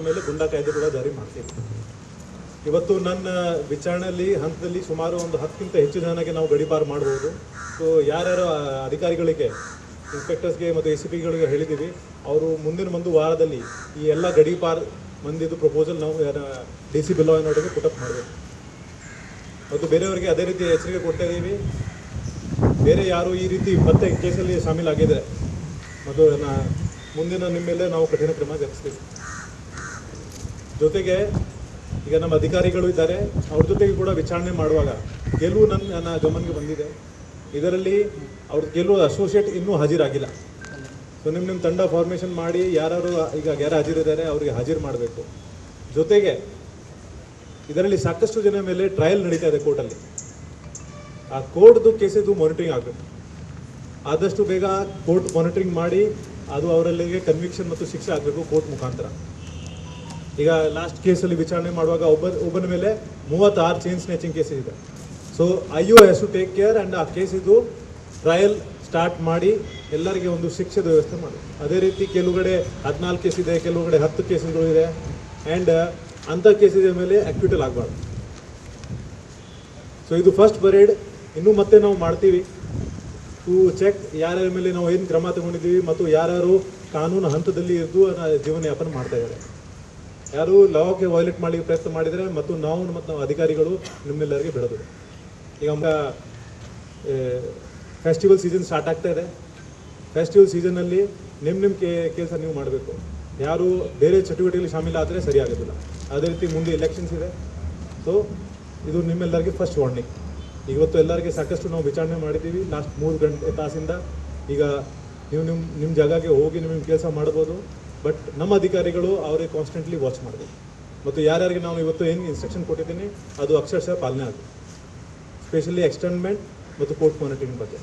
ಮೇಲೆ ಗುಂಡಾ ಕಾಯ್ದೆ ಕೂಡ ಜಾರಿ ಮಾಡ್ತೀವಿ. ಇವತ್ತು ನನ್ನ ವಿಚಾರಣೆಯಲ್ಲಿ ಹಂತದಲ್ಲಿ ಸುಮಾರು ಒಂದು 10ಕ್ಕಿಂತ ಹೆಚ್ಚು ಜನಕ್ಕೆ ನಾವು ಗಡೀಪಾರು ಮಾಡ್ಬೋದು. ಸೊ ಯಾರ್ಯಾರು ಅಧಿಕಾರಿಗಳಿಗೆ, ಇನ್ಸ್ಪೆಕ್ಟರ್ಸ್ಗೆ ಮತ್ತು ACPಗಳಿಗೆ ಹೇಳಿದ್ದೀವಿ, ಅವರು ಮುಂದಿನ ಒಂದು ವಾರದಲ್ಲಿ ಈ ಎಲ್ಲ ಗಡೀಪಾರು ಮಂದಿದು ಪ್ರಪೋಸಲ್ ನಾವು DC ಬಿಲ್ ಆಫ್ ಆರ್ಡರ್ಗೆ ಪುಟಪ್ ಮಾಡಬೇಕು. ಮತ್ತು ಬೇರೆಯವರಿಗೆ ಅದೇ ರೀತಿ ಎಚ್ಚರಿಕೆ ಕೊಡ್ತಾ ಇದ್ದೀವಿ, ಬೇರೆ ಯಾರು ಈ ರೀತಿ ಮತ್ತೆ ಕೇಸಲ್ಲಿ ಶಾಮೀಲಾಗಿದ್ದಾರೆ ಮತ್ತು ಮುಂದಿನ ನಿಮ್ಮ ಮೇಲೆ ನಾವು ಕಠಿಣ ಕ್ರಮ ಜರುಗಿಸ್ತೀವಿ. ಜೊತೆಗೆ ಈಗ ನಮ್ಮ ಅಧಿಕಾರಿಗಳು ಇದ್ದಾರೆ, ಅವ್ರ ಜೊತೆಗೆ ಕೂಡ ವಿಚಾರಣೆ ಮಾಡುವಾಗ ಕೆಲವು ನನ್ನ ಗಮನಕ್ಕೆ ಬಂದಿದೆ, ಇದರಲ್ಲಿ ಅವ್ರ ಕೆಲವು ಅಸೋಸಿಯೇಟ್ ಇನ್ನೂ ಹಾಜರಾಗಿಲ್ಲ. ಸೊ ನಿಮ್ಮ ತಂಡ ಫಾರ್ಮೇಷನ್ ಮಾಡಿ ಯಾರು ಈಗ ಹಾಜರಿದ್ದಾರೆ ಅವರಿಗೆ ಹಾಜರು ಮಾಡಬೇಕು. ಜೊತೆಗೆ ಇದರಲ್ಲಿ ಸಾಕಷ್ಟು ಜನ ಮೇಲೆ ಟ್ರಯಲ್ ನಡೀತಾ ಇದೆ ಕೋರ್ಟಲ್ಲಿ. ಆ ಕೋರ್ಟ್ದು ಕೇಸಿದು ಮಾನಿಟರಿಂಗ್ ಆಗಬೇಕು. ಆದಷ್ಟು ಬೇಗ ಕೋರ್ಟ್ ಮಾನಿಟರಿಂಗ್ ಮಾಡಿ ಅದು ಅವರಲ್ಲಿಗೆ ಕನ್ವಿಕ್ಷನ್ ಮತ್ತು ಶಿಕ್ಷೆ ಆಗಬೇಕು ಕೋರ್ಟ್ ಮುಖಾಂತರ. ಈಗ ಲಾಸ್ಟ್ ಕೇಸಲ್ಲಿ ವಿಚಾರಣೆ ಮಾಡುವಾಗ ಒಬ್ಬನ ಮೇಲೆ 36 ಚೈನ್ ಸ್ನ್ಯಾಚಿಂಗ್ ಕೇಸ್ ಇದೆ. So IO has to take care and ಆ ಕೇಸಿದು ಟ್ರಯಲ್ ಸ್ಟಾರ್ಟ್ ಮಾಡಿ ಎಲ್ಲರಿಗೆ ಒಂದು ಶಿಕ್ಷೆದ ವ್ಯವಸ್ಥೆ ಮಾಡಿ. ಅದೇ ರೀತಿ ಕೆಲವುಗಡೆ 14 ಕೇಸ್ ಇದೆ, ಕೆಲವುಗಡೆ 10 ಕೇಸುಗಳು ಇದೆ. ಆ್ಯಂಡ್ ಅಂಥ ಕೇಸಿದ ಮೇಲೆ ಆಕ್ವಿಟಲ್ ಆಗಬಾರ್ದು. ಸೊ ಇದು ಫಸ್ಟ್ ಪರೇಡ್. ಇನ್ನೂ ಮತ್ತೆ ನಾವು ಮಾಡ್ತೀವಿ ಟು ಚೆಕ್ ಯಾರ್ಯಾರ ಮೇಲೆ ನಾವು ಏನು ಕ್ರಮ ತಗೊಂಡಿದ್ದೀವಿ ಮತ್ತು ಯಾರ್ಯಾರು ಕಾನೂನು ಹಂತದಲ್ಲಿ ಇದ್ದು ಜೀವನ ಯಾಪನ ಮಾಡ್ತಾ ಇದ್ದಾರೆ, ಯಾರು ಲಾಗೆ ವೈಲೇಟ್ ಮಾಡಲಿಕ್ಕೆ ಪ್ರಯತ್ನ ಮಾಡಿದರೆ ಮತ್ತು ನಾವು ಅಧಿಕಾರಿಗಳು ನಿಮ್ಮೆಲ್ಲರಿಗೆ ಬಿಡೋದು. ಈಗ ಫೆಸ್ಟಿವಲ್ ಸೀಸನ್ ಸ್ಟಾರ್ಟ್ ಆಗ್ತಾ ಇದೆ. ಫೆಸ್ಟಿವಲ್ ಸೀಸನ್ನಲ್ಲಿ ನಿಮ್ಮ ಕೆಲಸ ನೀವು ಮಾಡಬೇಕು. ಯಾರು ಬೇರೆ ಚಟುವಟಿಕೆಯಲ್ಲಿ ಶಾಮೀಲಾದರೆ ಸರಿ ಆಗೋದಿಲ್ಲ. ಅದೇ ರೀತಿ ಮುಂದೆ ಎಲೆಕ್ಷನ್ಸ್ ಇದೆ. ಸೊ ಇದು ನಿಮ್ಮೆಲ್ಲರಿಗೆ ಫಸ್ಟ್ ವಾರ್ನಿಂಗ್. ಇವತ್ತು ಎಲ್ಲರಿಗೆ ಸಾಕಷ್ಟು ನಾವು ವಿಚಾರಣೆ ಮಾಡಿದ್ದೀವಿ ಲಾಸ್ಟ್ 3 ತಾಸಿಂದ. ಈಗ ನೀವು ನಿಮ್ಮ ಜಾಗಕ್ಕೆ ಹೋಗಿ ನಿಮ್ಮ ಕೆಲಸ ಮಾಡ್ಬೋದು. ಬಟ್ ನಮ್ಮ ಅಧಿಕಾರಿಗಳು ಅವರಿಗೆ ಕಾನ್ಸ್ಟೆಂಟ್ಲಿ ವಾಚ್ ಮಾಡಬೇಕು. ಮತ್ತು ಯಾರ್ಯಾರಿಗೆ ನಾವು ಇವತ್ತು ಏನು ಇನ್ಸ್ಟ್ರಕ್ಷನ್ ಕೊಟ್ಟಿದ್ದೀನಿ ಅದು ಅಕ್ಷರಶಃ ಪಾಲನೆ ಆಗುತ್ತೆ, ಸ್ಪೆಷಲಿ ಎಕ್ಸ್ಟರ್ನ್ಮೆಂಟ್ ಮತ್ತು ಕೋರ್ಟ್ ಮಾನಿಟರಿಂಗ್ ಬಗ್ಗೆ.